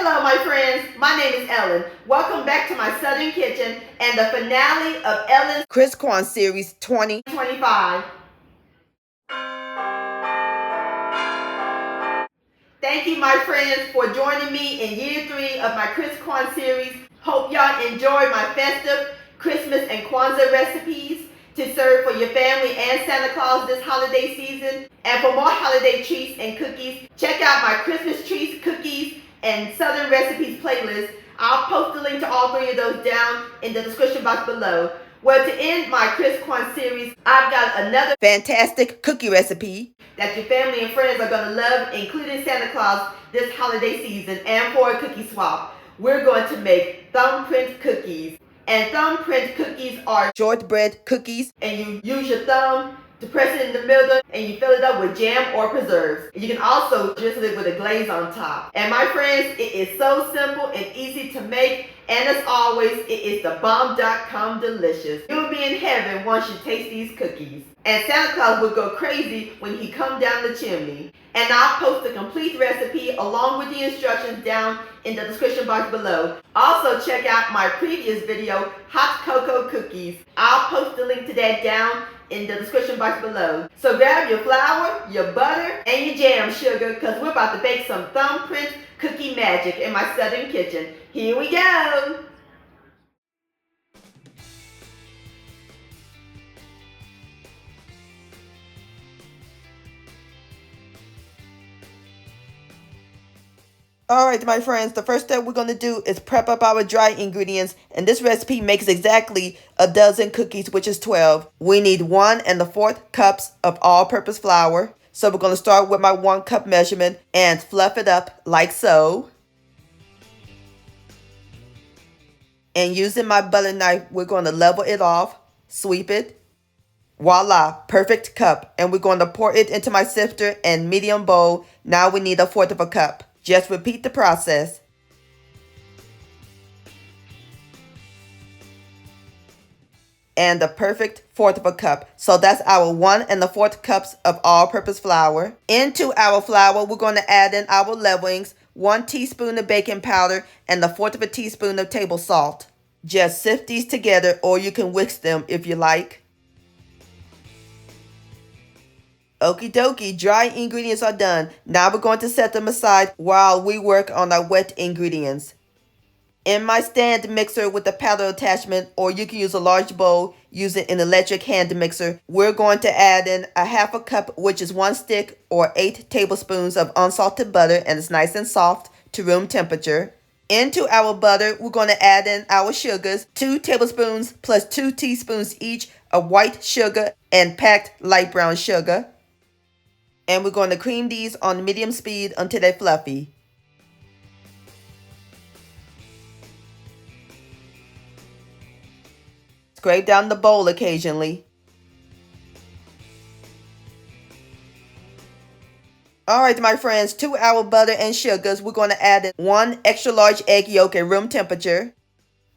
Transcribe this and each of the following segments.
Hello my friends, my name is Ellen. Welcome back to my Southern Kitchen and the finale of Ellen's ChristKwan Series 2025. Thank you my friends for joining me in year 3 of my ChristKwan series. Hope y'all enjoy my festive Christmas and Kwanzaa recipes to serve for your family and Santa Claus this holiday season. And for more holiday treats and cookies, check out my Christmas treats, cookies, and Southern recipes playlist. I'll post the link to all 3 of those down in the description box below. Well, to end my ChristKwan series, I've got another fantastic cookie recipe that your family and friends are going to love, including Santa Claus this holiday season. And for a cookie swap, we're going to make thumbprint cookies. And thumbprint cookies are shortbread cookies, and you use your thumb to press it in the middle and you fill it up with jam or preserves. You can also drizzle it with a glaze on top. And my friends, it is so simple and easy to make, and as always, it is the bomb.com delicious. You'll be in heaven once you taste these cookies. And Santa Claus will go crazy when he comes down the chimney. And I'll post the complete recipe along with the instructions down in the description box below. Also check out my previous video, Hot Cocoa Cookies. I'll post the link to that down in the description box below. So grab your flour, your butter, and your jam sugar, because we're about to bake some thumbprint cookie magic in my Southern kitchen. Here we go! Alright my friends, the first step we're going to do is prep up our dry ingredients, and this recipe makes exactly a dozen cookies, which is 12. We need 1 1/4 cups of all-purpose flour. So we're going to start with my 1 cup measurement and fluff it up like so. And using my butter knife, we're going to level it off, sweep it. Voila, perfect cup. And we're going to pour it into my sifter and medium bowl. Now we need 1/4 cup. Just repeat the process. And the perfect 1/4 cup. So that's our 1 1/4 cups of all-purpose flour. Into our flour, we're going to add in our leavenings, 1 teaspoon of baking powder and 1/4 teaspoon of table salt. Just sift these together, or you can whisk them if you like. Okie dokie, dry ingredients are done. Now we're going to set them aside while we work on our wet ingredients. In my stand mixer with the paddle attachment, or you can use a large bowl using an electric hand mixer, we're going to add in 1/2 cup, which is 1 stick or 8 tablespoons of unsalted butter, and it's nice and soft to room temperature. Into our butter, we're going to add in our sugars, 2 tablespoons plus 2 teaspoons each of white sugar and packed light brown sugar. And we're going to cream these on medium speed until they're fluffy. Scrape down the bowl occasionally. Alright my friends, to our butter and sugars, we're going to add in 1 extra large egg yolk at room temperature.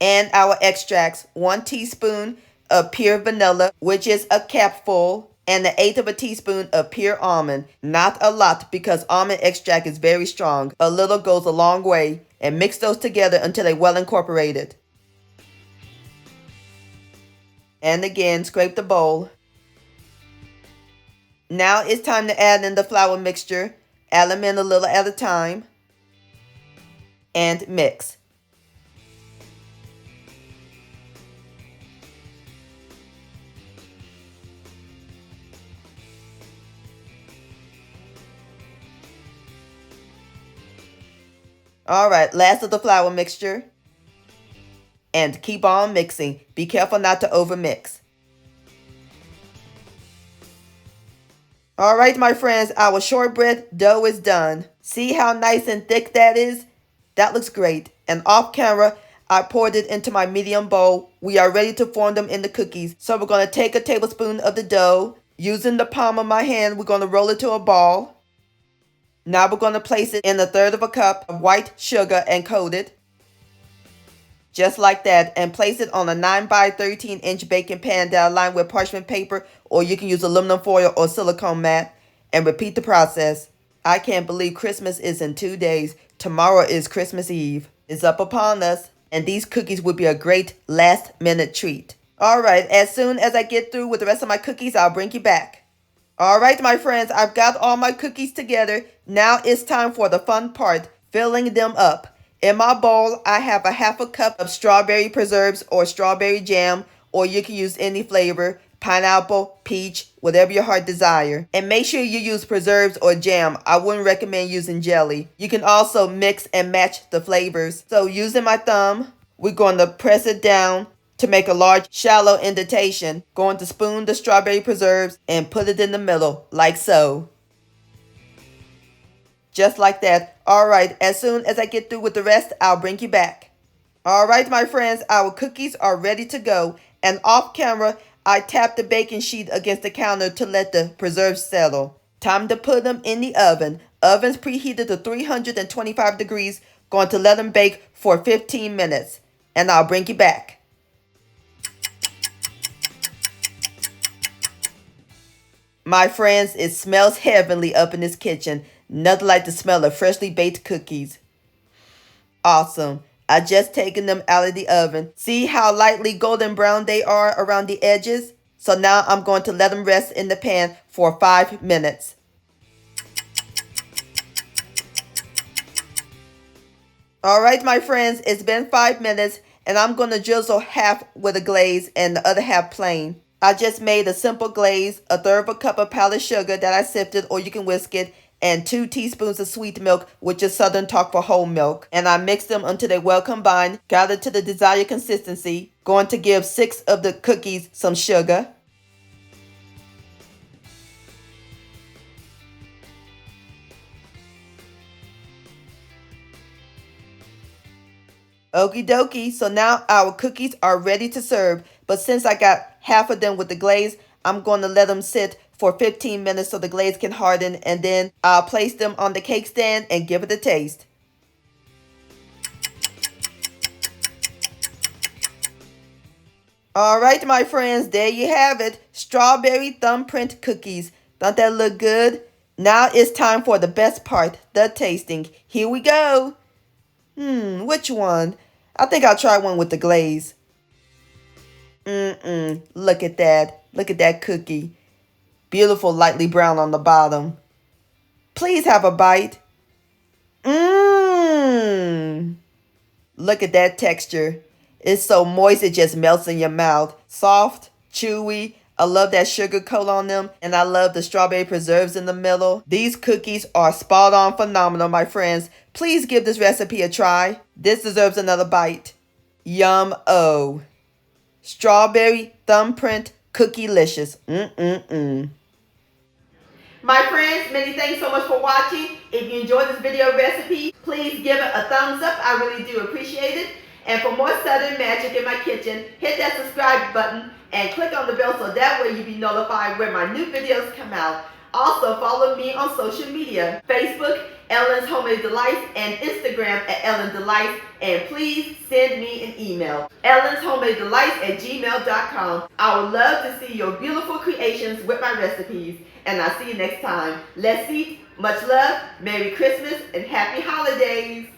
And our extracts, 1 teaspoon of pure vanilla, which is a capful, and 1/8 teaspoon of pure almond. Not a lot, because almond extract is very strong. A little goes a long way. And mix those together until they're well incorporated. And again, scrape the bowl. Now it's time to add in the flour mixture. Add them in a little at a time. And mix. Alright, last of the flour mixture. And keep on mixing. Be careful not to overmix. Alright my friends, our shortbread dough is done. See how nice and thick that is? That looks great. And off camera, I poured it into my medium bowl. We are ready to form them into cookies. So we're going to take a tablespoon of the dough. Using the palm of my hand, we're going to roll it to a ball. Now we're going to place it in 1/3 cup of white sugar and coat it. Just like that, and place it on a 9 by 13 inch baking pan that I lined with parchment paper, or you can use aluminum foil or silicone mat, and repeat the process. I can't believe Christmas is in 2 days. Tomorrow is Christmas Eve. It's up upon us, and these cookies would be a great last-minute treat. All right, as soon as I get through with the rest of my cookies, I'll bring you back. All right, my friends, I've got all my cookies together. Now it's time for the fun part, filling them up. In my bowl, I have a half a cup of strawberry preserves or strawberry jam, or you can use any flavor. Pineapple, peach, whatever your heart desire. And make sure you use preserves or jam. I wouldn't recommend using jelly. You can also mix and match the flavors. So using my thumb, we're going to press it down to make a large shallow indentation. Going to spoon the strawberry preserves and put it in the middle like so. Just like that. Alright, as soon as I get through with the rest, I'll bring you back. Alright, my friends, our cookies are ready to go. And off camera, I tapped the baking sheet against the counter to let the preserves settle. Time to put them in the oven. Oven's preheated to 325 degrees. Going to let them bake for 15 minutes. And I'll bring you back. My friends, it smells heavenly up in this kitchen. Nothing like the smell of freshly baked cookies. Awesome. I just taken them out of the oven. See how lightly golden brown they are around the edges? So now I'm going to let them rest in the pan for 5 minutes. Alright, my friends, it's been 5 minutes and I'm going to drizzle half with a glaze and the other half plain. I just made a simple glaze, a third of a cup of powdered sugar that I sifted, or you can whisk it, and 2 teaspoons of sweet milk, which is Southern talk for whole milk. And I mixed them until they well combined, got it to the desired consistency. Going to give 6 of the cookies some sugar. Okie dokie, so now our cookies are ready to serve. But since I got half of them with the glaze, I'm going to let them sit for 15 minutes so the glaze can harden, and then I'll place them on the cake stand and give it a taste. Alright, my friends, there you have it. Strawberry thumbprint cookies. Don't that look good? Now it's time for the best part, the tasting. Here we go. Which one? I think I'll try one with the glaze. Look at that. Look at that cookie. Beautiful lightly brown on the bottom. Please have a bite. Look at that texture. It's so moist it just melts in your mouth. Soft, chewy. I love that sugar coat on them, and I love the strawberry preserves in the middle. These cookies are spot on phenomenal, my friends. Please give this recipe a try. This deserves another bite. Yum-o. Strawberry thumbprint cookie-licious. My friends, many thanks so much for watching. If you enjoyed this video recipe, please give it a thumbs up. I really do appreciate it. And for more Southern magic in my kitchen, hit that subscribe button and click on the bell so that way you'll be notified when my new videos come out. Also, follow me on social media, Facebook, Ellen's Homemade Delights, and Instagram at Ellen Delights. And please send me an email, ellenshomemadelelights@gmail.com. I would love to see your beautiful creations with my recipes. And I'll see you next time. Let's eat. Much love, Merry Christmas, and Happy Holidays.